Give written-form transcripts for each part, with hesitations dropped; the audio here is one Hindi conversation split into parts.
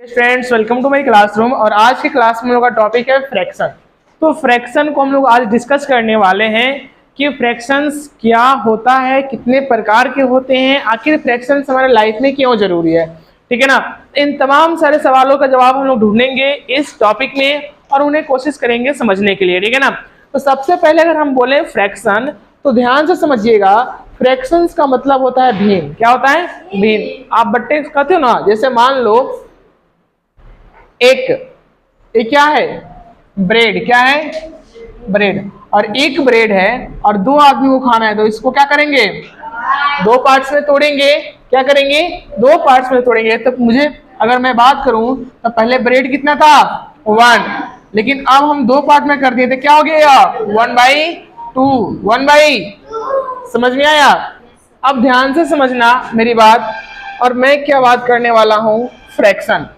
Friends, welcome to my classroom. और आज की क्लास में हम लोग का टॉपिक है फ्रैक्शन। तो फ्रैक्शन को हम लोग आज डिस्कस करने वाले हैं कि फ्रैक्शंस क्या होता है, कितने प्रकार के होते हैं, आखिर फ्रैक्शंस हमारे लाइफ में क्यों जरूरी है। ठीक है ना। इन तमाम सारे सवालों का जवाब हम लोग ढूंढेंगे इस टॉपिक में और उन्हें कोशिश करेंगे समझने के लिए। ठीक है ना। तो सबसे पहले अगर हम बोले फ्रैक्शन तो ध्यान से समझिएगा। फ्रैक्शंस का मतलब होता है भिन्न। क्या होता है? भिन्न। आप बट्टे कहते हो ना, जैसे मान लो एक क्या है? ब्रेड। क्या है? ब्रेड। और एक ब्रेड है और दो आदमी को खाना है, तो इसको क्या करेंगे? दो पार्ट्स में तोड़ेंगे। क्या करेंगे? दो पार्ट्स में तोड़ेंगे। तो मुझे अगर मैं बात करूं तो पहले ब्रेड कितना था? 1, लेकिन अब हम दो पार्ट में कर दिए तो क्या हो गया? 1/2। 1/, समझ में आया? अब ध्यान से समझना मेरी बात। और मैं क्या बात करने वाला हूं? फ्रैक्शन।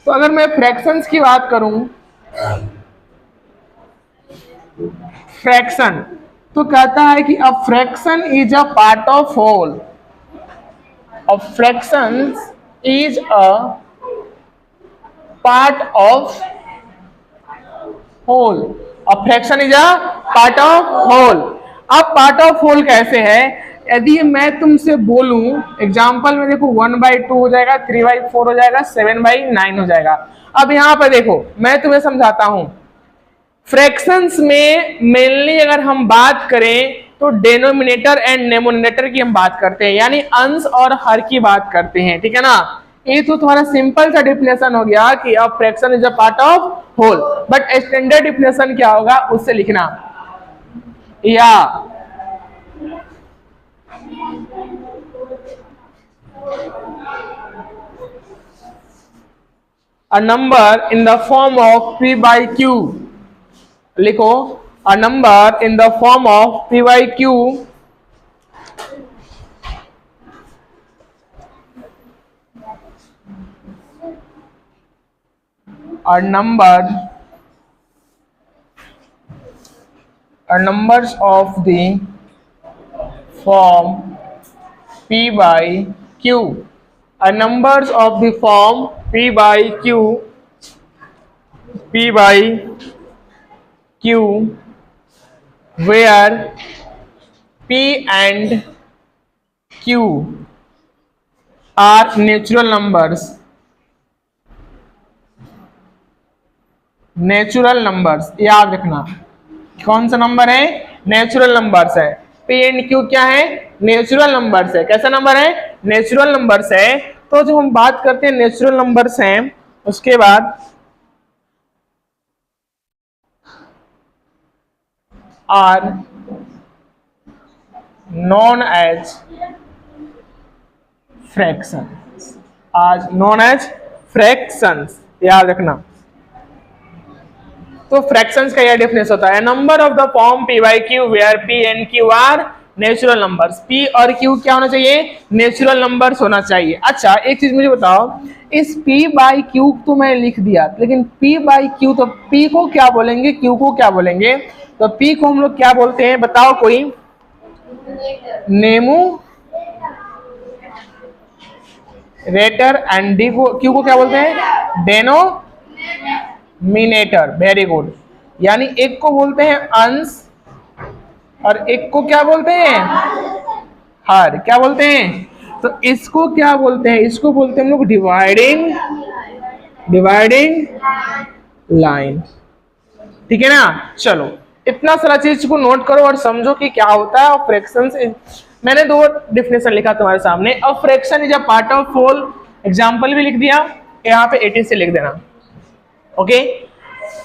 तो अगर मैं फ्रैक्शंस की बात करूं, फ्रैक्शन तो कहता है कि a fraction is a part of whole. A fraction is a part of whole. A fraction is a part of whole. अब पार्ट ऑफ होल कैसे है? यदि मैं तुमसे बोलूं एग्जाम्पल में, देखो 1/2 हो जाएगा, 3/4 हो जाएगा, 7/9 हो जाएगा। अब यहां पर देखो मैं तुम्हें समझाता हूं। फ्रैक्शंस में मेनली अगर हम बात करें तो डेनोमिनेटर एंड नेमोनेटर की हम बात करते हैं, यानी अंश और हर की बात करते हैं। ठीक है ना। ये तो तुम्हारा सिंपल सा डिफिनेशन हो गया कि a fraction is a part of whole. But standard definition क्या होगा उससे लिखना, या a number in the form of p by q। लिखो a number in the form of p by q are numbers of the form p by q are numbers of the form p by q where p and q are natural numbers। Natural numbers याद रखना। कौन सा नंबर है? नेचुरल नंबर्स है। पी एंड क्यू क्या है? नेचुरल नंबर्स है। कैसा नंबर है? नेचुरल नंबर्स है। तो जब हम बात करते हैं नेचुरल नंबर्स हैं, उसके बाद आर नॉन एज फ्रैक्शंस। आज नॉन एज फ्रैक्शंस, याद रखना। तो फ्रैक्शंस का यह डिफरेंस होता है, number of the form p by q where p and q are natural numbers. p और q क्या होना चाहिए? नेचुरल नंबर्स होना चाहिए। अच्छा एक चीज मुझे बताओ, इस p by q तो मैं लिख दिया, लेकिन p by q तो p को क्या बोलेंगे, q को क्या बोलेंगे? तो p को हम लोग क्या बोलते हैं बताओ कोई? Numerator. एंड डी को, q को क्या बोलते हैं? Denominator. Very good. यानी एक को बोलते हैं अंश और एक को क्या बोलते हैं? हर। क्या बोलते हैं? तो इसको क्या बोलते हैं? इसको बोलते हैं हम लोग डिवाइडिंग लाइन। ठीक है ना। चलो इतना सारा चीज को नोट करो और समझो कि क्या होता है फ्रैक्शंस। मैंने दो डिफिनेशन लिखा तुम्हारे सामने। A fraction is a part of whole, example भी लिख दिया, यहाँ पे 18 से लिख देना। ओके।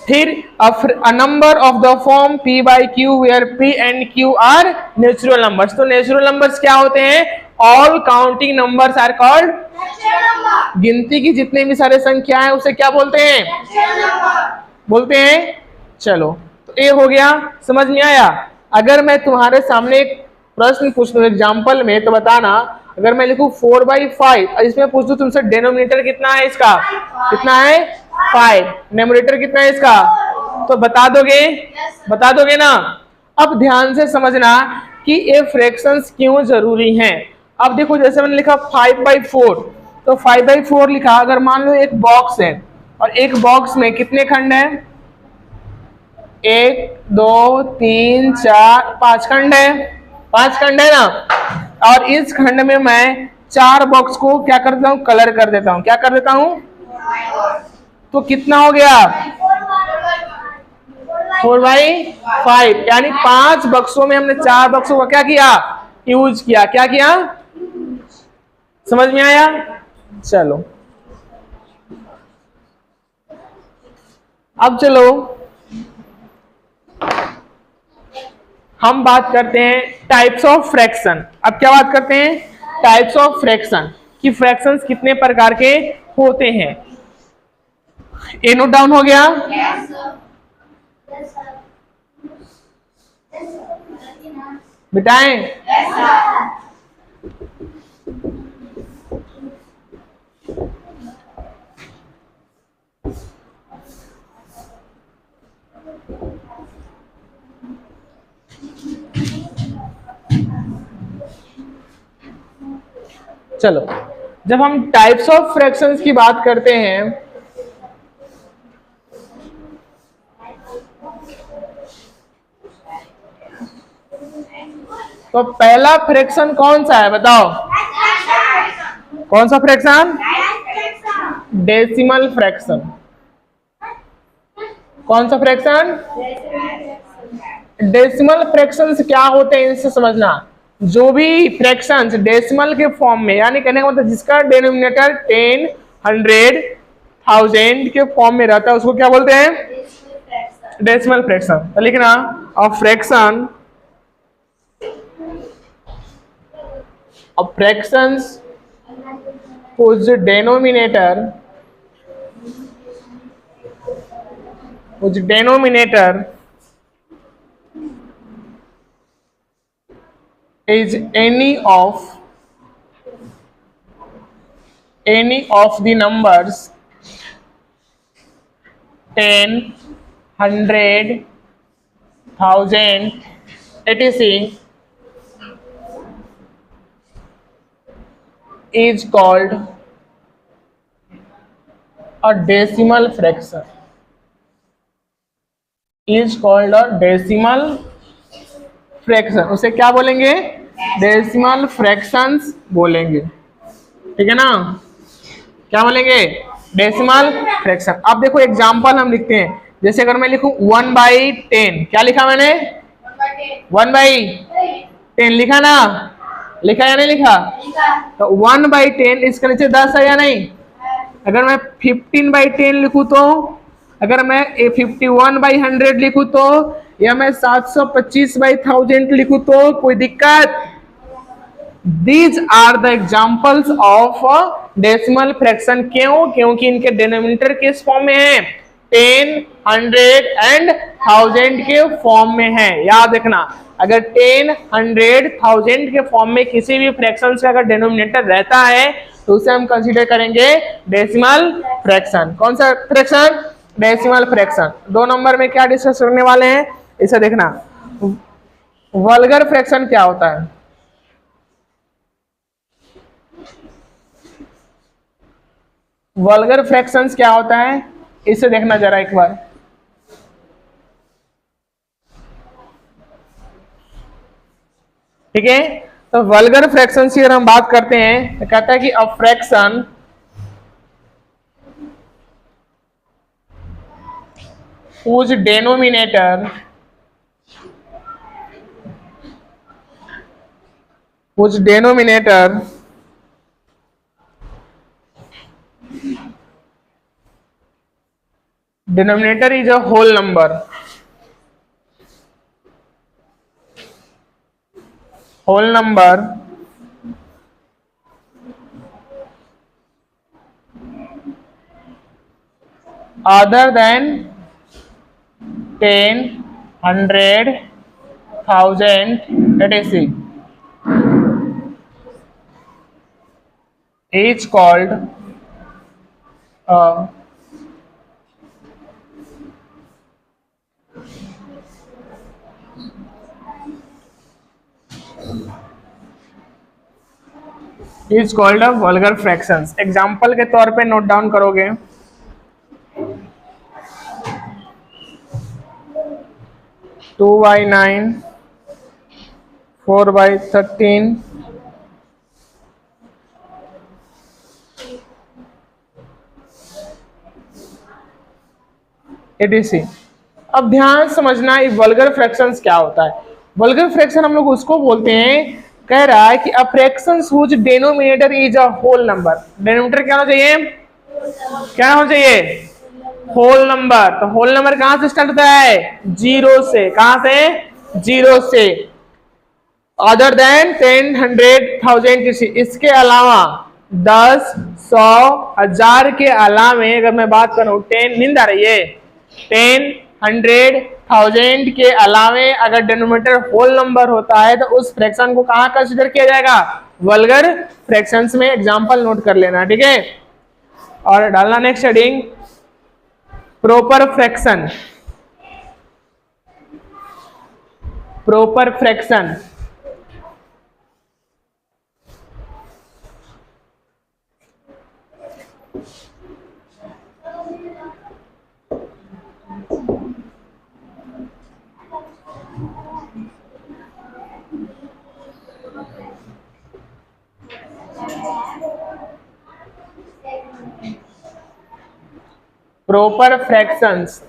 फिर a number of the form p by q where p and q are natural numbers। तो नेचुरल नंबर्स क्या होते हैं? All counting numbers are called natural number. गिनती की जितने भी सारे संख्या है उसे क्या बोलते हैं? नेचुरल नंबर बोलते हैं। चलो तो ये हो गया, समझ में आया? अगर मैं तुम्हारे सामने एक प्रश्न पूछ दूं एग्जाम्पल में, तो बताना अगर मैं लिखूं 4/5, इसमें पूछ दूं तुमसे डेनोमिनेटर कितना है इसका? कितना है? 5। न्यूमरेटर कितना है इसका? तो बता दोगे? बता दोगे ना। अब ध्यान से समझना कि ये फ्रैक्शंस क्यों जरूरी हैं। अब देखो जैसे मैंने लिखा 5/4, तो 5/4 लिखा। अगर मान लो एक बॉक्स है और एक बॉक्स में कितने खंड है, 1 2 3 4 5 खंड है, 5 खंड है ना। और इस खंड में मैं 4 बॉक्स को क्या करता हूं, कलर कर देता हूं। क्या कर देता हूं, तो कितना हो गया, 4/5, यानी 5 बक्सों में हमने 4 बक्सों का क्या किया, यूज किया। क्या किया, समझ में आया। चलो अब चलो हम बात करते हैं टाइप्स ऑफ फ्रैक्शन। अब क्या बात करते हैं, टाइप्स ऑफ फ्रैक्शन कि फ्रैक्शंस कितने प्रकार के होते हैं। ये नोट डाउन हो गया। बिटाएं, चलो जब हम टाइप्स ऑफ फ्रैक्शंस की बात करते हैं तो पहला फ्रैक्शन कौन सा है, बताओ कौन सा फ्रैक्शन, डेसिमल फ्रैक्शन। कौन सा फ्रैक्शन, डेसिमल फ्रैक्शंस क्या होते हैं इनसे समझना। जो भी फ्रैक्शंस डेसिमल के फॉर्म में, यानी कहने का मतलब जिसका डिनोमिनेटर 10, 100, 1000 के फॉर्म में रहता है उसको क्या बोलते हैं, डेसिमल फ्रैक्शन। तो लिखना a fraction, a fractions whose denominator is any of the numbers 10, 100, 1000 etc. is called a decimal fraction. Is called a decimal fraction. उसे क्या बोलेंगे, डेसिमल फ्रैक्शंस बोलेंगे। ठीक है ना, क्या बोलेंगे, डेसिमल फ्रैक्शन। अब देखो एग्जांपल हम लिखते हैं, जैसे अगर मैं लिखूं 1/10, क्या लिखा मैंने, 1/10 लिखा ना, लिखा या नहीं लिखा, तो 1/10 इसके नीचे 10 है या नहीं। अगर मैं 15/10 लिखूं तो, अगर मैं 51/100 लिखूं तो, या मैं 725/1000 लिखूं तो कोई दिक्कत। These are the examples of decimal fraction. क्यों, क्योंकि इनके डिनोमिनेटर किस फॉर्म में है, 10, 100 एंड 1000 के फॉर्म में है। याद रखना, अगर 10, 100, 1000 के फॉर्म में किसी भी फ्रैक्शन का अगर डिनोमिनेटर रहता है तो उसे हम कंसीडर करेंगे डेसिमल फ्रैक्शन। कौन सा फ्रैक्शन, डेसिमल फ्रैक्शन। 2 नंबर में क्या डिस्कस करने वाले हैं इसे देखना। वल्गर फ्रैक्शन क्या होता है, वल्गर फ्रैक्शंस क्या होता है इसे देखना जरा एक बार। ठीक है, तो वल्गर फ्रैक्शंस की अगर हम बात करते हैं तो कहता है कि a fraction whose denominator is a whole number, other than 10, 100, 1000 etc. is called a is called a vulgar fractions. Example के तौर पे नोट डाउन करोगे, 2/9, 4/13, etc। अब ध्यान समझना ये वल्गर फ्रैक्शंस क्या होता है। वल्गर फ्रैक्शन हम लोग उसको बोलते हैं, कह रहा है कि a fractions whose denominator is a whole number. Denominator क्या होना चाहिए, क्या होना चाहिए, होल नंबर। तो होल नंबर कहां से स्टार्ट होता है, जीरो से। कहां से, जीरो से। अदर देन 10, 100,000, इसके अलावा 10, 100, 1000 के अलावे अगर मैं बात करूं, 10 नींद आ रही है, 10, 100,000 के अलावे अगर डिनोमिनेटर होल नंबर होता है तो उस फ्रैक्शन को कहां कंसीडर किया जाएगा, वल्गर फ्रैक्शंस में। एग्जांपल नोट कर लेना, ठीक है। और डालना next heading, proper fraction. Proper fraction, proper fractions.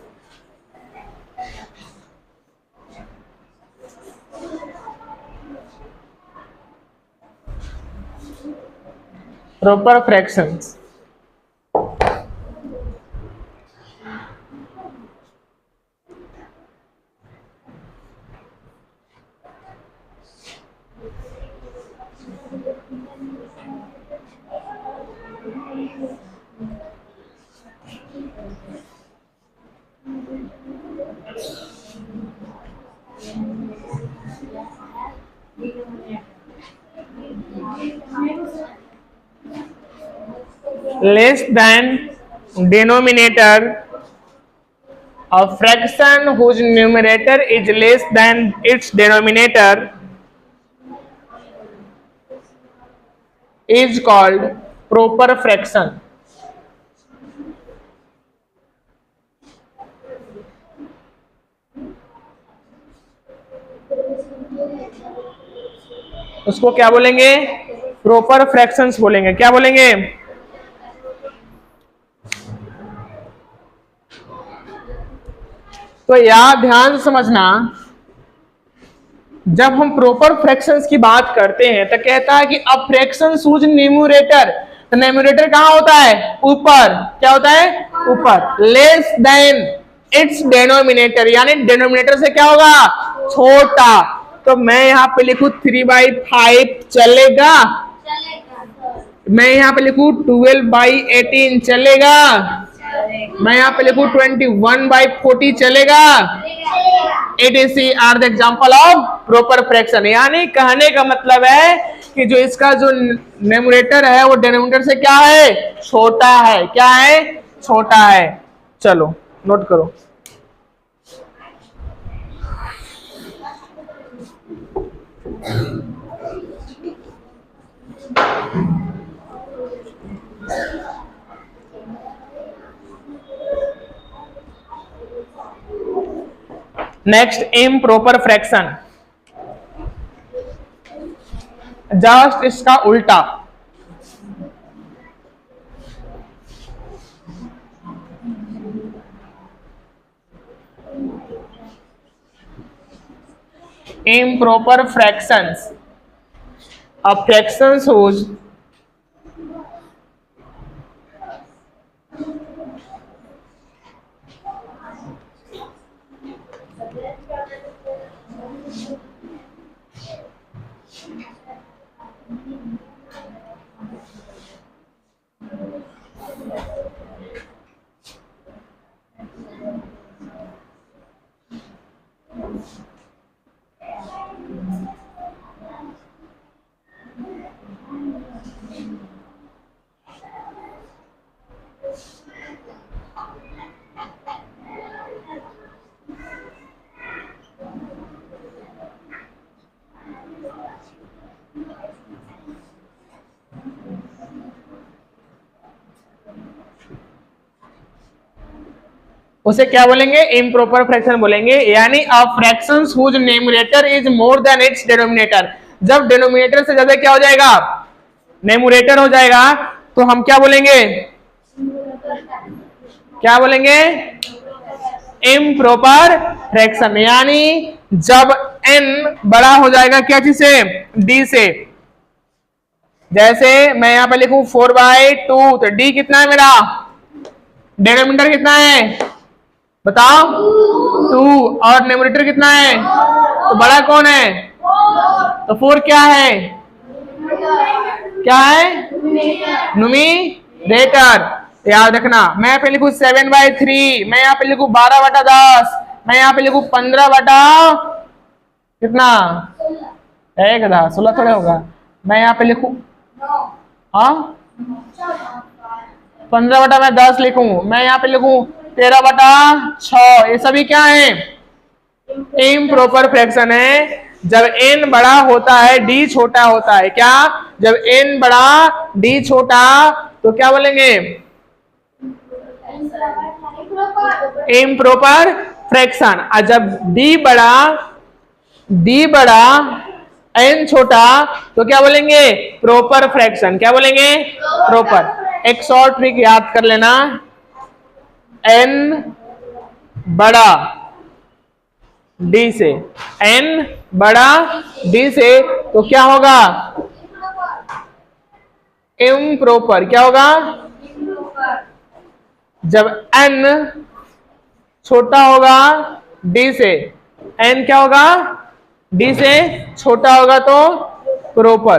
Proper fractions, less than denominator, a fraction whose numerator is less than its denominator is called proper fraction। उसको क्या बोलेंगे, प्रॉपर फ्रैक्शंस बोलेंगे। क्या बोलेंगे, तो याद ध्यान से समझना, जब हम प्रॉपर फ्रैक्शंस की बात करते हैं तो कहता है कि अ फ्रैक्शंस हुज न्यूमरेटर, तो न्यूमरेटर कहां होता है, ऊपर। क्या होता है, ऊपर। लेस देन इट्स डेनोमिनेटर, यानी डेनोमिनेटर से क्या होगा, छोटा। तो मैं यहां पे लिखूं 3/5 चलेगा, मैं यहां पे लिखूं 12/18 चलेगा, मैं यहां पे लिखूं 21/40 चलेगा। etc are the example of proper fraction. यानी कहने का मतलब है कि जो इसका जो न्यूमरेटर है वो डिनोमिनेटर से क्या है, छोटा है। क्या है, छोटा है। चलो नोट करो, नेक्स्ट इम्प्रॉपर फ्रैक्शन, जस्ट इसका उल्टा। improper fractions, a fractions whose उसे क्या बोलेंगे, इम्प्रॉपर फ्रैक्शन बोलेंगे। यानी a fraction whose numerator is more than its denominator, जब डिनोमिनेटर से ज्यादा क्या हो जाएगा, न्यूमरेटर हो जाएगा, तो हम क्या बोलेंगे, क्या बोलेंगे, इम्प्रॉपर फ्रैक्शन। यानी जब n बड़ा हो जाएगा क्या चीज से, d से। जैसे मैं यहां पे लिखूं 4/2, तो d कितना है मेरा, डिनोमिनेटर कितना है बताओ, 2, और न्यूमरेटर कितना है, तो बड़ा कौन है, तो 4 क्या है, क्या है, न्यूमरेटर। याद रखना, मैं यहाँ पे लिखूं 7/3, मैं यहाँ पे लिखूं 12/10, मैं यहाँ पे लिखूं 15 बटा कितना, 16 थोड़े होगा, मैं यहाँ पे लिखूं, हाँ 15/10 लिखूं, मैं यहाँ पे लिखूं 13/6, ये सभी क्या है, इम्प्रॉपर फ्रैक्शन है। जब n बड़ा होता है d छोटा होता है, क्या, जब n बड़ा d छोटा, तो क्या बोलेंगे, इम्प्रॉपर फ्रैक्शन। और जब d बड़ा n छोटा, तो क्या बोलेंगे, प्रॉपर फ्रैक्शन। क्या बोलेंगे, प्रॉपर। एक शॉर्ट ट्रिक याद कर लेना, n बड़ा d से, n बड़ा d से, तो क्या होगा, इम्प्रॉपर। क्या होगा, जब n छोटा होगा d से, n क्या होगा, d से छोटा होगा तो प्रॉपर।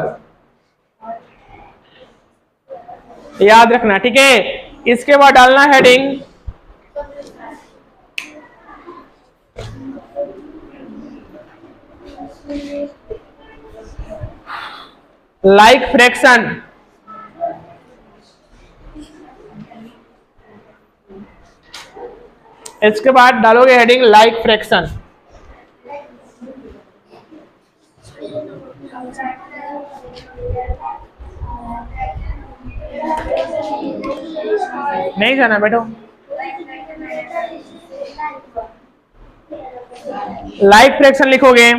याद रखना, ठीक है। इसके बाद डालना हेडिंग लाइक फ्रैक्शन। इसके बाद डालोगे हेडिंग लाइक फ्रैक्शन। नहीं जाना, बैठो। लाइक फ्रैक्शन लिखोगे,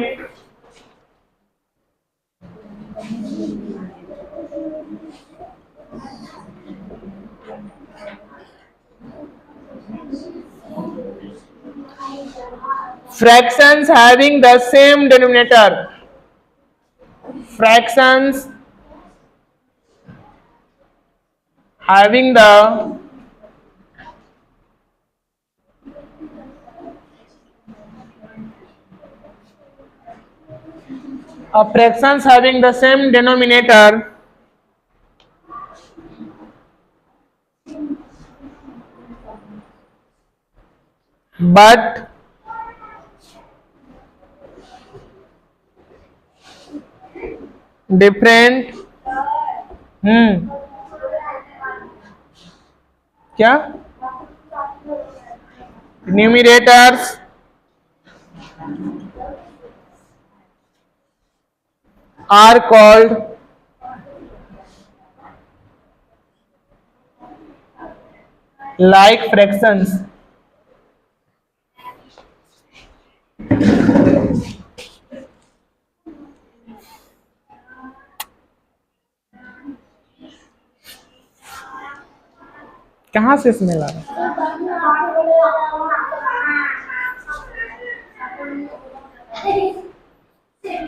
fractions having the same denominator, fractions having the fractions having the same denominator but different क्या, numerators are called like fractions। कहां से स्मेल आ रहा है,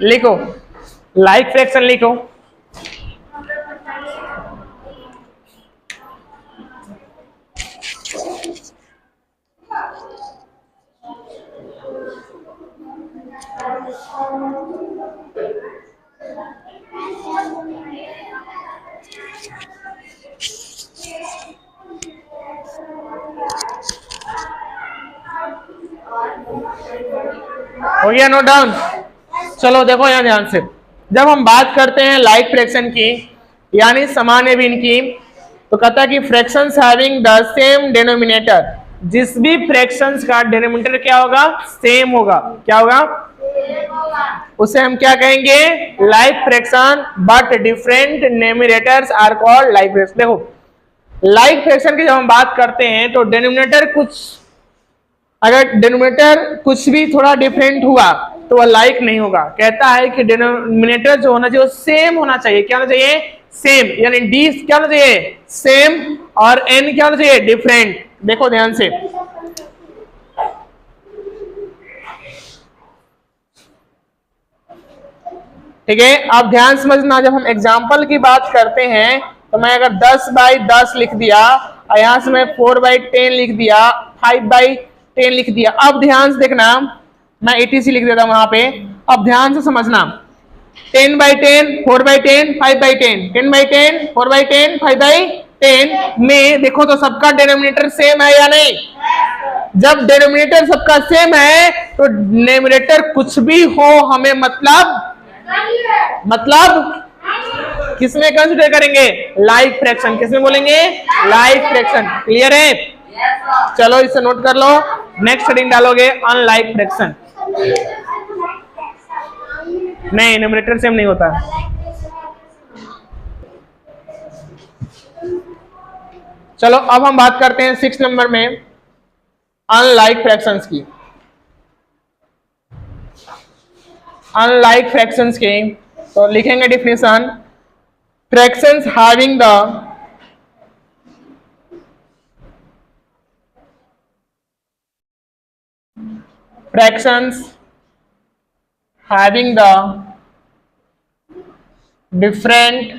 लिखो लाइक फ्रैक्शन लिखो। हो गया नोट डाउन। चलो देखो यहां ध्यान से, जब हम बात करते हैं लाइक फ्रैक्शन की यानी सामान्य भिन्न की, तो कहता है कि fractions having the same denominator, जिस भी फ्रैक्शंस का डिनोमिनेटर क्या होगा, सेम होगा। क्या होगा, उसे हम क्या कहेंगे, like fraction, but different numerators are called like fraction. देखो लाइक फ्रैक्शन की जब हम बात करते हैं तो डिनोमिनेटर कुछ अगर डिनोमिनेटर कुछ भी थोड़ा डिफरेंट हुआ तो वह लाइक नहीं होगा। कहता है कि डिनोमिनेटर जो होना चाहिए वो सेम होना चाहिए। क्या होना चाहिए? सेम। यानी डी क्या होना चाहिए? सेम, और एन क्या होना चाहिए? डिफरेंट। देखो ध्यान से, ठीक है। अब ध्यान समझना, जब हम एग्जाम्पल की बात करते हैं तो मैं अगर 10/10 लिख दिया और यहां से मैं 4/10 लिख दिया, 5/10 लिख दिया। अब ध्यान से देखना, मैं ATC लिख देता हूं वहां पे। अब ध्यान से समझना, 10/10, 4/10, 5/10, 10/10, 4/10, 5/10 में देखो तो सबका डिनोमिनेटर सेम है या नहीं? जब डिनोमिनेटर सबका सेम है तो डिनोमिनेटर कुछ भी हो हमें मतलब किसमें कंसीडर करेंगे? Like fraction. किसमें बोलेंगे? Like fraction. क्लियर है? चलो इसे नोट कर लो। नेक्स्ट हेडिंग डालोगे अनलाइक फ्रैक्शन। नहीं, न्यूमरेटर सेम नहीं होता। चलो अब हम बात करते हैं 6 नंबर में अनलाइक फ्रैक्शंस की। अनलाइक फ्रैक्शंस की तो लिखेंगे definition, fractions having the different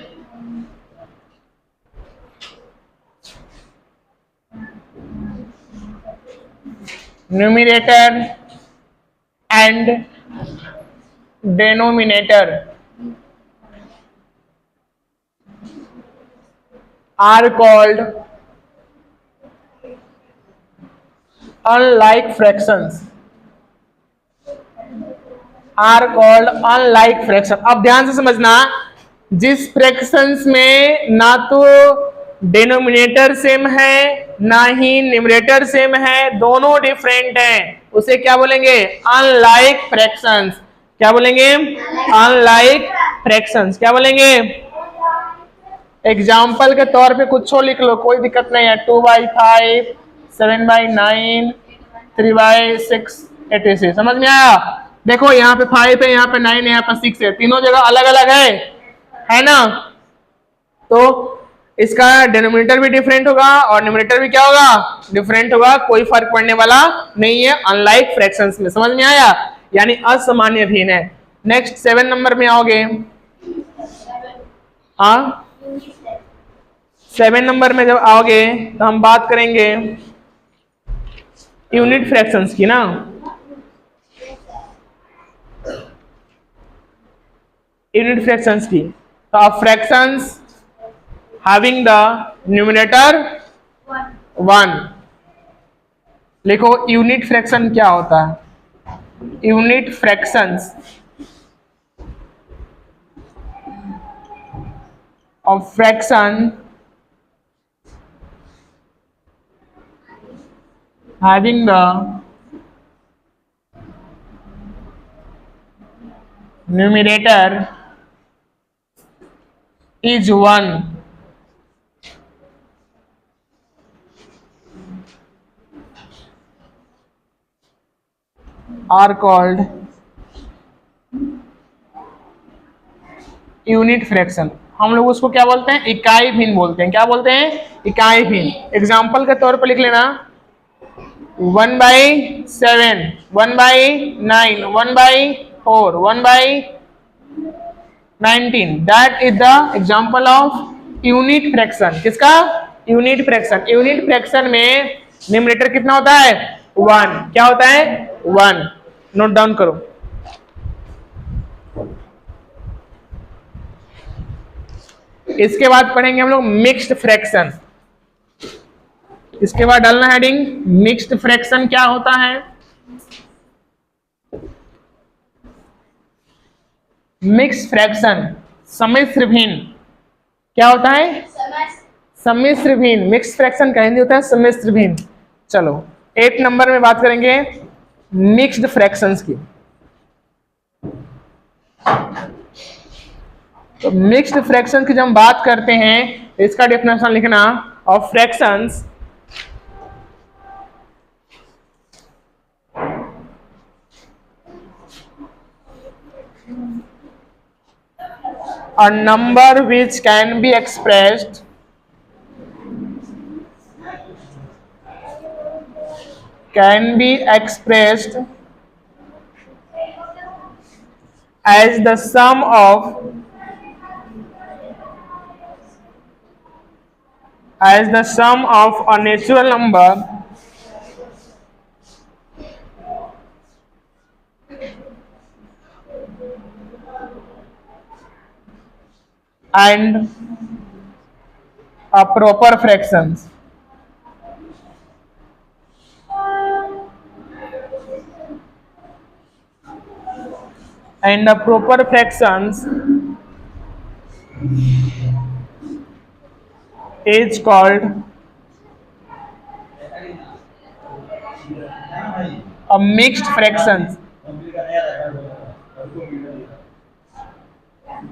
numerator and denominator are called unlike fractions। अब ध्यान से समझना, जिस फ्रैक्शंस में ना तो डिनोमिनेटर सेम है ना ही न्यूमरेटर सेम है, दोनों डिफरेंट हैं, उसे क्या बोलेंगे? Unlike fractions. क्या बोलेंगे? Unlike fractions. क्या बोलेंगे? एग्जाम्पल के तौर पे कुछ लिख लो, कोई दिक्कत नहीं है। 2/5, 7/9, 3/6, 86। समझ में आया? देखो यहाँ पे 5 है, यहाँ पे 9 है, यहाँ पे 6 है, तीनों जगह अलग अलग है ना? तो इसका डिनोमिनेटर भी डिफरेंट होगा और न्यूमरेटर भी क्या होगा? डिफरेंट होगा। कोई फर्क पड़ने वाला नहीं है अनलाइक फ्रैक्शंस में। समझ में आया? यानी असामान्य भिन्न है। नेक्स्ट 7 नंबर में आओगे। हाँ, 7 नंबर में जब आओगे तो हम बात करेंगे यूनिट फ्रैक्शंस की ना। यूनिट फ्रैक्शंस की तो फ्रैक्शंस हैविंग द न्यूमरेटर 1। लिखो यूनिट फ्रैक्शन क्या होता है? Unit fractions of fraction having the numerator is 1 are called unit fraction. हम लोग उसको क्या बोलते हैं? इकाई भिन्न बोलते हैं। क्या बोलते हैं? इकाई भिन्न। एग्जाम्पल के तौर पर लिख लेना, 1/7, 1/9, 1/4, 1/19। That is the example of unit fraction. किसका? Unit fraction. यूनिट फ्रैक्शन में न्यूमरेटर कितना होता है? 1। क्या होता है? 1। नोट डाउन करो। इसके बाद पढ़ेंगे हम लोग मिक्स्ड फ्रैक्शन। इसके बाद डालना हेडिंग मिक्स्ड फ्रैक्शन क्या होता है। मिक्स्ड फ्रैक्शन सम्मिश्र भिन्न क्या होता है? सम्मिश्र भिन्न। मिक्स्ड फ्रैक्शन का हिंदी होता है सम्मिश्र भिन्न। चलो 8 नंबर में बात करेंगे मिक्स्ड फ्रैक्शंस की। तो मिक्स्ड फ्रैक्शन की जब हम बात करते हैं इसका डेफिनेशन लिखना of fractions a number which can be expressed as the sum of a natural number and a proper fractions. And the proper fractions is called a mixed fractions.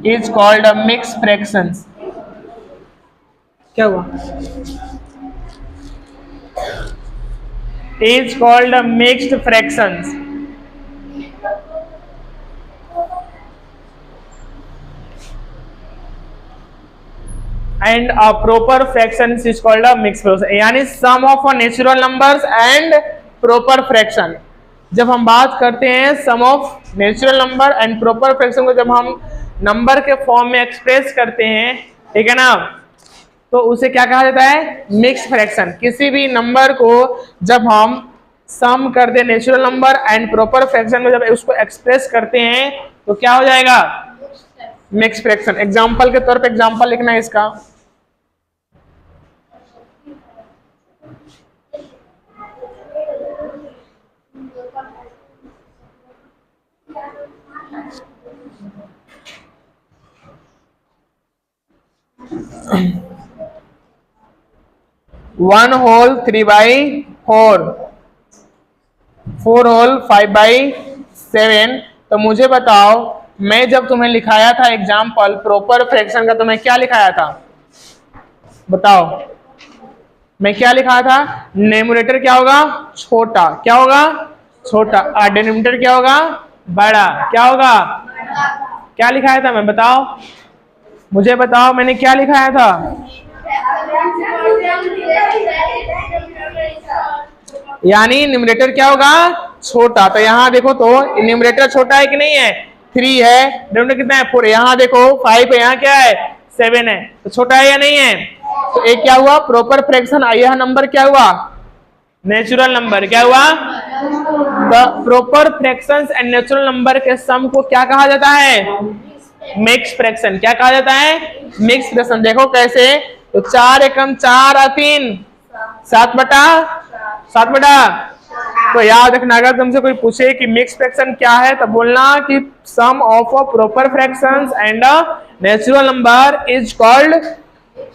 Is called a mixed fractions. क्या हुआ? Is called a mixed fractions. And a proper fraction is called a mixed fraction. यानी sum of a natural numbers and proper fraction. जब हम बात करते हैं sum of natural number and proper fraction को जब हम नंबर के फॉर्म में एक्सप्रेस करते हैं, ठीक है ना, तो उसे क्या कहा जाता है? Mix fraction. किसी भी नंबर को जब हम सम कर दे natural number and proper fraction में जब उसको एक्सप्रेस करते हैं तो क्या हो जाएगा? Mix fraction. एग्जांपल के तौर पे एग्जांपल लिखना है इसका. 1 whole 3/4, 4 whole 5/7. तो मुझे बताओ, मैं जब तुम्हें लिखाया था एग्जाम्पल प्रॉपर फ्रैक्शन का, तो मैं क्या लिखाया था? बताओ, मैं क्या लिखाया था? न्यूमरेटर क्या होगा? छोटा. क्या होगा? छोटा. और डिनोमिनेटर क्या होगा? बड़ा. क्या होगा? क्या लिखाया था मैं? बताओ, मुझे बताओ, मैंने क्या लिखाया था? यानी न्यूमरेटर क्या होगा? छोटा. तो यहाँ देखो तो न्यूमरेटर छोटा है कि नहीं है? 3 है. डिनोमिनेटर कितना है? 4. यहाँ देखो 5 है, यहाँ क्या है? 7 है. तो छोटा है या नहीं है? तो एक क्या हुआ? Proper fraction. यह नंबर क्या हुआ? Natural number. क्या हुआ? The proper fractions and natural number के सम को क्या कहा जाता है? Mix fraction. क्या कहा जाता है? Mix fraction. देखो कैसे, तो 4 एकम 4 और 3 7/7. तो याद रखना, अगर तुमसे कोई पूछे कि मिक्स फ्रैक्शन क्या है, तो बोलना कि sum of a proper fractions and a natural number is called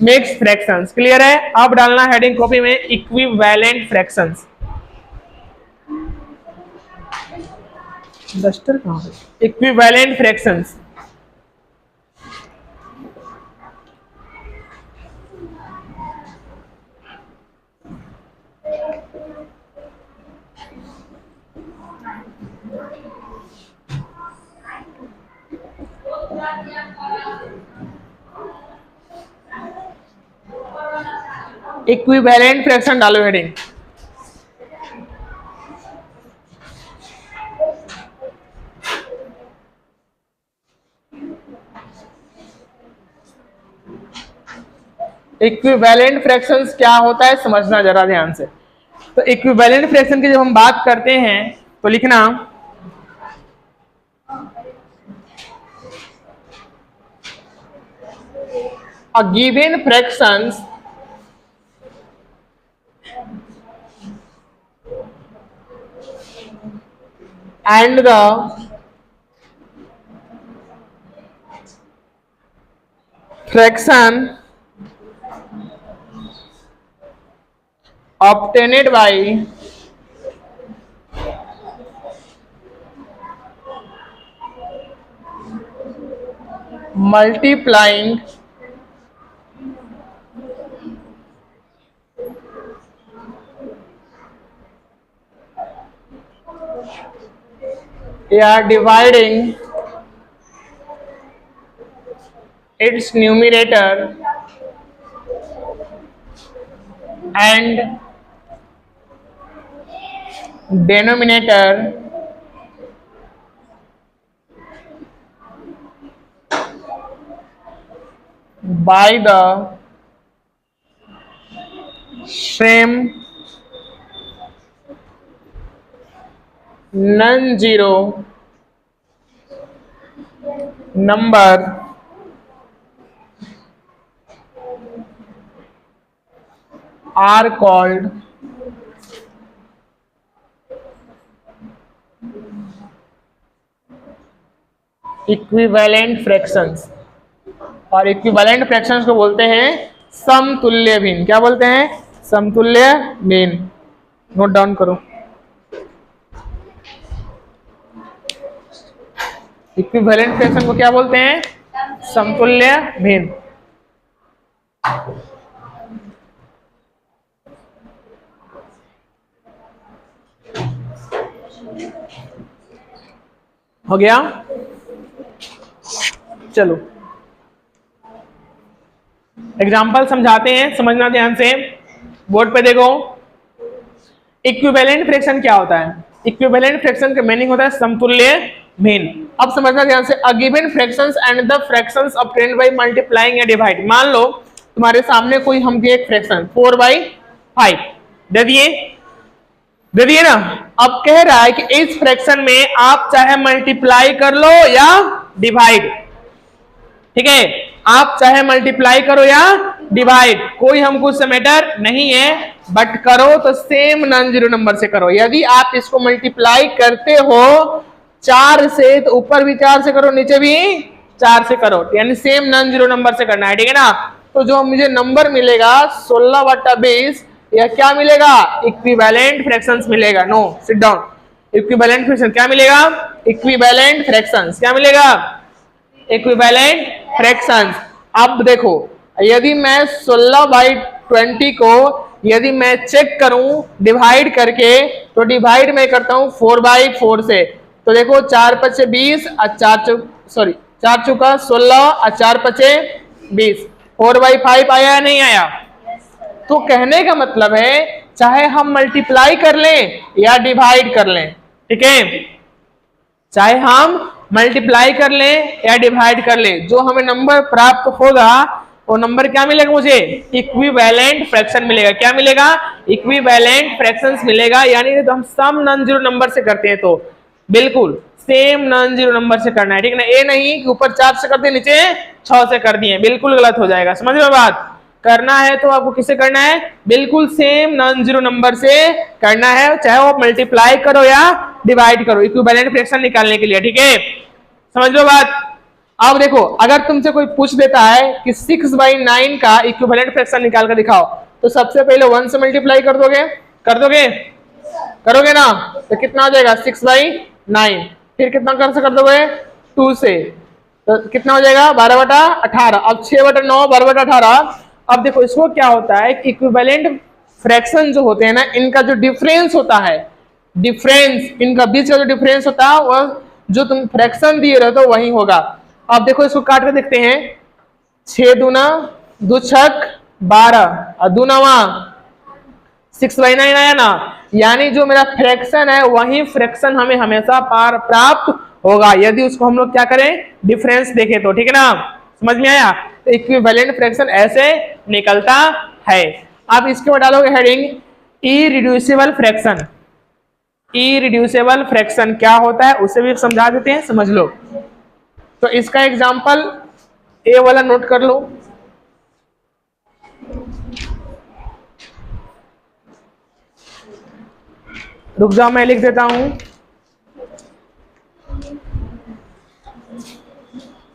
mix fractions. Clear है? अब डालना हेडिंग कॉपी में इक्विवेलेंट फ्रैक्शंस. डस्टर कहां है? Equivalent fractions. इक्विवेलेंट फ्रैक्शन डालो हेडिंग. इक्विवेलेंट फ्रैक्शंस क्या होता है समझना जरा ध्यान से. तो इक्विवेलेंट फ्रैक्शन की जब हम बात करते हैं तो लिखना a given fractions and the fraction obtained by multiplying या dividing its numerator and denominator by the same non-zero number are called equivalent fractions. और इक्विवेलेंट फ्रैक्शंस को बोलते हैं समतुल्य भिन्न। क्या बोलते हैं? समतुल्य भिन्न। नोट डाउन करो। इक्विवेलेंट फ्रैक्शन को क्या बोलते हैं? समतुल्य भिन्न। हो गया? चलो एग्जाम्पल समझाते हैं, समझना ध्यान से। बोर्ड पे देखो, इक्विवेलेंट फ्रैक्शन क्या होता है? इक्विवेलेंट फ्रैक्शन का मीनिंग होता है समतुल्य भिन्न। अब समझना ध्यान से, a given fractions and the fractions obtained by multiplying या डिवाइड। मान लो तुम्हारे सामने कोई हम एक फ्रैक्शन 4/5 दे दिए ना। अब कह रहा है कि इस फ्रैक्शन में आप चाहे मल्टीप्लाई कर लो या डिवाइड। ठीक है, आप चाहे मल्टीप्लाई करो या डिवाइड, कोई हमको उससे मैटर नहीं है, बट करो तो सेम नॉन जीरो नंबर से करो। यदि आप इसको मल्टीप्लाई करते हो 4 से, तो ऊपर भी 4 से करो, नीचे भी 4 से करो, यानी सेम नॉन जीरो नंबर से करना है। ठीक है ना? तो जो मुझे नंबर मिलेगा 16/20, या क्या मिलेगा? इक्विवेलेंट फ्रैक्शंस मिलेगा। No, sit down. Equivalent fraction क्या मिलेगा? इक्विवेलेंट फ्रैक्शंस क्या मिलेगा? Equivalent fractions. अब देखो, यदि मैं 16/20 को यदि मैं चेक करूं डिवाइड करके, तो डिवाइड में करता हूं 4/4 से। तो देखो 4×5 20 और 4 चौका 16 और 4×5 20, 4/5 आया या नहीं आया? तो कहने का मतलब है चाहे हम मल्टीप्लाई कर लें या डिवाइड कर लें, ठीक है, चाहे हम मल्टीप्लाई कर लें या डिवाइड कर लें, जो हमें नंबर प्राप्त होगा वो नंबर क्या मिलेगा? मुझे इक्विवेलेंट फ्रैक्शन मिलेगा। क्या मिलेगा? इक्विवेलेंट फ्रैक्शंस मिलेगा। यानी तो हम सम नॉन जीरो नंबर से करते हैं तो बिल्कुल सेम नॉन जीरो नंबर से करना है। ठीक है ना? ये नहीं कि ऊपर 4 से कर दिए नीचे 6 से कर दिए, बिल्कुल गलत हो जाएगा। समझ लो बात? करना है तो आपको किससे करना है? बिल्कुल सेम नॉन जीरो नंबर से करना है, चाहे वो मल्टीप्लाई करो या डिवाइड करो, इक्विवेलेंट फ्रैक्शन निकालने के लिए। ठीक है, समझ लो बात? अब देखो, अगर तुमसे कोई पूछ देता है कि 6/9 का इक्विवेलेंट फ्रैक्शन निकाल कर दिखाओ, तो सबसे पहले 1 से मल्टीप्लाई कर दोगे? करोगे ना? तो कितना हो जाएगा? 6/9। फिर कितना कर दोगे? 2 से, तो कितना हो जाएगा? 12/18। अब 6/9 12/18। अब देखो इसको क्या होता है, इक्विवेलेंट फ्रैक्शन जो होते हैं ना, इनका जो डिफरेंस होता है, डिफरेंस इनका बीच का जो डिफरेंस होता है, वह जो तुम फ्रैक्शन दिए रहते हो वही होगा। अब देखो इसको काट कर देखते हैं। 6 दूना 2 छक 12 और 2 नवा 6/9 आया ना। यानी जो मेरा फ्रैक्शन है वही फ्रैक्शन हमें हमेशा प्राप्त होगा यदि उसको हम लोग क्या करें? डिफरेंस देखें तो। ठीक है ना? समझ में आया? तो इक्विवेलेंट फ्रैक्शन ऐसे निकलता है। आप इसके बाद डालोगे heading irreducible fraction. Irreducible fraction क्या होता है उसे भी समझा देते हैं, समझ लो। तो इसका एग्जांपल ए वाला नोट कर लो। रुक जाओ, मैं लिख देता हूं।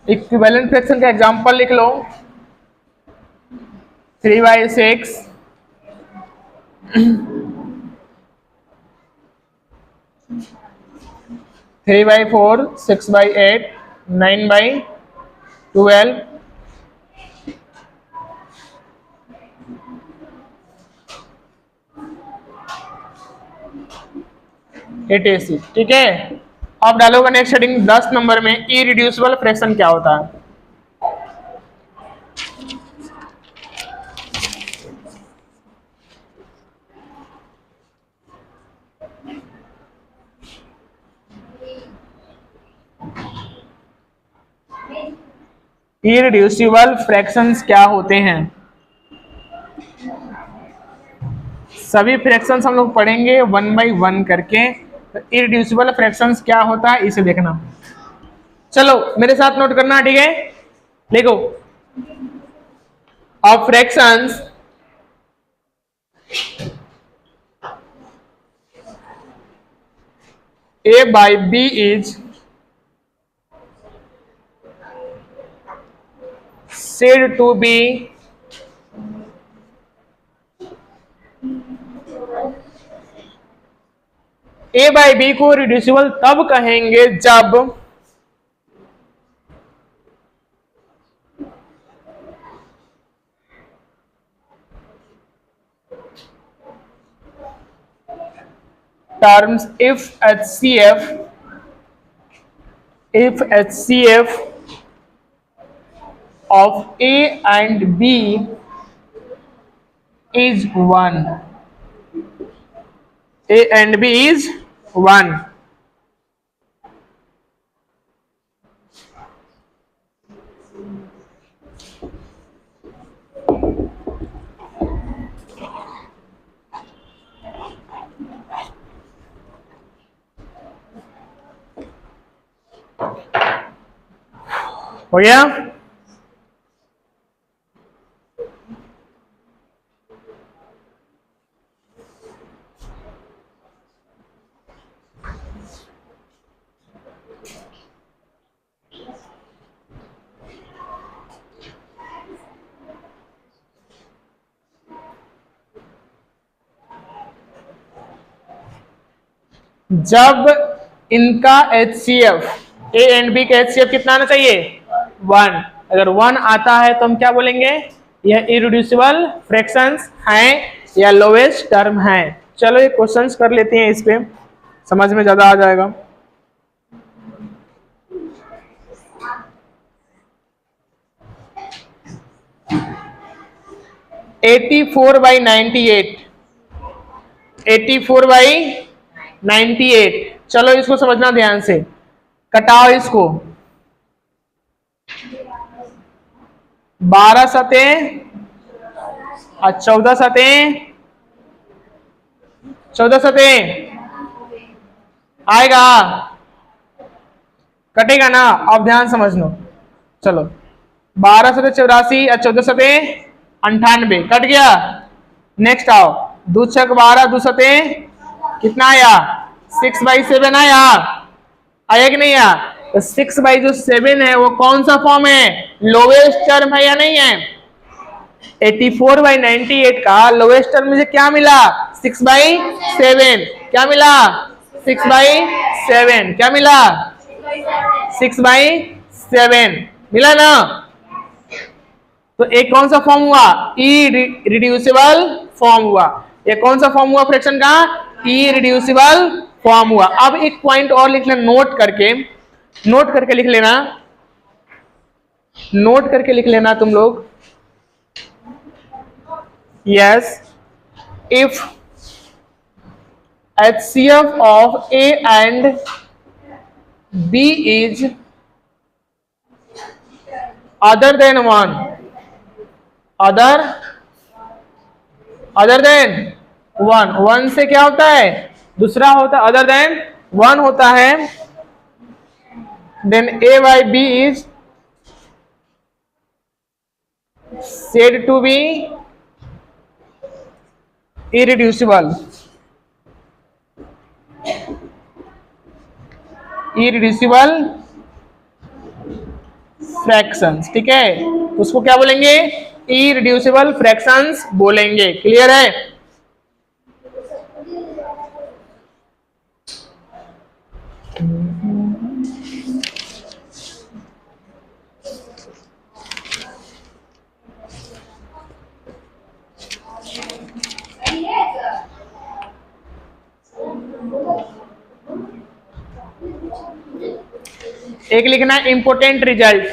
इक्विवेलेंट फ्रैक्शन का एग्जांपल लिख लो। 3/6 3/4 6/8 9/12 80। ठीक है, अब डालोगे नेक्स्ट हेडिंग 10 नंबर में इरिड्यूसिबल फ्रैक्शन क्या होता है। इररिड्यूसिबल फ्रैक्शंस क्या होते हैं? सभी फ्रैक्शंस हम लोग पढ़ेंगे वन बाय वन करके। इररिड्यूसिबल फ्रैक्शंस क्या होता है इसे देखना। चलो मेरे साथ नोट करना, ठीक है? देखो, of fractions a by b is said to be a by b को रिड्यूसिबल तब कहेंगे जब terms if HCF of A and B is 1. A and B is 1. हो गया? जब इनका HCF A एंड B का HCF कितना आना चाहिए? 1। अगर 1 आता है तो हम क्या बोलेंगे? यह इररिड्यूसिबल फ्रैक्शंस हैं या लोएस्ट टर्म हैं। चलो ये क्वेश्चंस कर लेते हैं, इस पे समझ में ज्यादा आ जाएगा। Eighty four by 98। चलो इसको समझना ध्यान से, कटाओ इसको। 12 सतें और 14 सतें, 14 सतें आएगा, कटेगा ना? अब ध्यान समझ लो। चलो 12 सतें 84 और 14 सतें 98, कट गया। नेक्स्ट आओ, 2 छक 12, 2 सतें कितना आया? 6/7 आया कि नहीं आया? तो 6/7 है वो कौन सा फॉर्म है? लोवेस्ट टर्म है या नहीं है? 84/98 का लोवेस्ट टर्म मुझे क्या मिला? 6/7। क्या मिला? 6/7। क्या मिला? 6/7 मिला ना? तो एक कौन सा फॉर्म हुआ? इररिड्यूसिबल फॉर्म हुआ। ये कौन सा फॉर्म हुआ फ्रैक्शन का? इररिड्यूसिबल फॉर्म हुआ। अब एक पॉइंट और लिख लेना, नोट करके लिख लेना, नोट करके लिख लेना तुम लोग। Yes, if HCF of A and B is other than 1, other than 1 से क्या होता है? दूसरा होता है other than 1 होता है, then A by B is said to be irreducible fractions. ठीक है, तो उसको क्या बोलेंगे? इररिड्यूसिबल फ्रैक्शंस बोलेंगे। क्लियर है? एक लिखना इंपोर्टेंट रिजल्ट।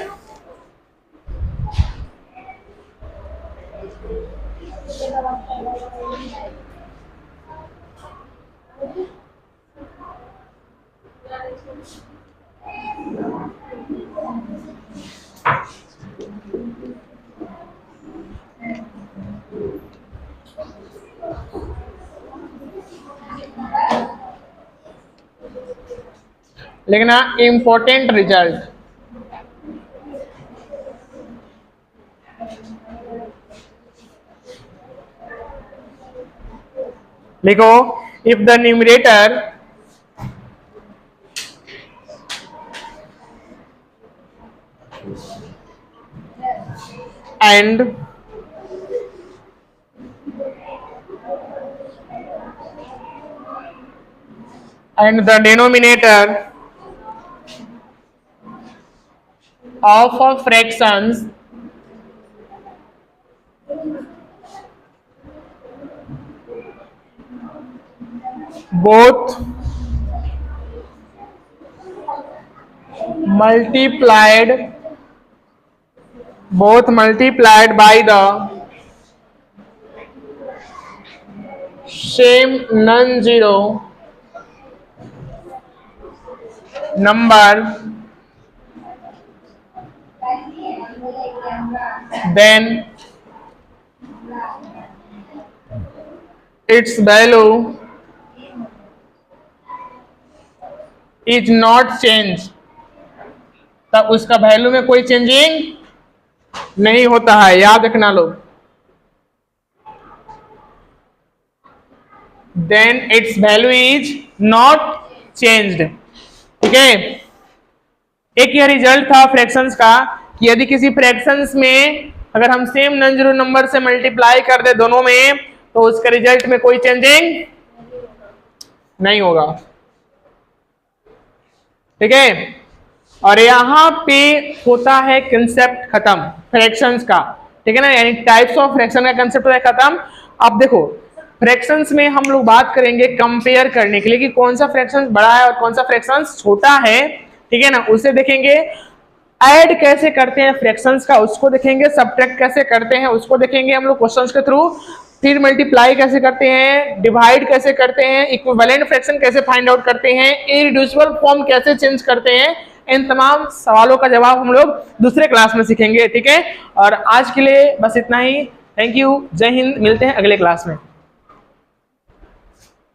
लिखना इम्पोर्टेंट रिजल्ट। लिखो if the numerator and the denominator of a fractions both multiplied by the same non-zero number, then its value is not changed, तब उसका वैल्यू में कोई चेंजिंग नहीं होता है, याद रखना लोग। Then its value is not changed. ठीक है, एक यह रिजल्ट था फ्रैक्शंस का कि यदि किसी फ्रैक्शंस में अगर हम सेम नॉन जीरो नंबर से मल्टीप्लाई कर दे दोनों में तो उसके रिजल्ट में कोई चेंजिंग नहीं होगा। ठीक है, और यहां पे होता है कंसेप्ट खत्म फ्रैक्शंस का। ठीक है ना, यानी टाइप्स ऑफ फ्रैक्शन का कंसेप्ट होता है खत्म। अब देखो फ्रैक्शंस में हम लोग बात करेंगे कंपेयर करने के लिए कि कौन सा फ्रैक्शन बड़ा है और कौन सा फ्रैक्शन छोटा है। ठीक है ना, उसे देखेंगे। ऐड कैसे करते हैं फ्रैक्शंस का उसको देखेंगे, सब्ट्रैक्ट कैसे करते हैं उसको देखेंगे हम लोग क्वेश्चंस के थ्रू, फिर मल्टीप्लाई कैसे करते हैं, डिवाइड कैसे करते हैं, इक्विवेलेंट फ्रैक्शन कैसे फाइंड आउट करते हैं, इररिड्यूसिबल फॉर्म कैसे चेंज करते हैं। इन तमाम सवालों का जवाब हम लोग दूसरे क्लास में सीखेंगे। ठीक है, और आज के लिए बस इतना ही। थैंक यू, जय हिंद, मिलते हैं अगले क्लास में।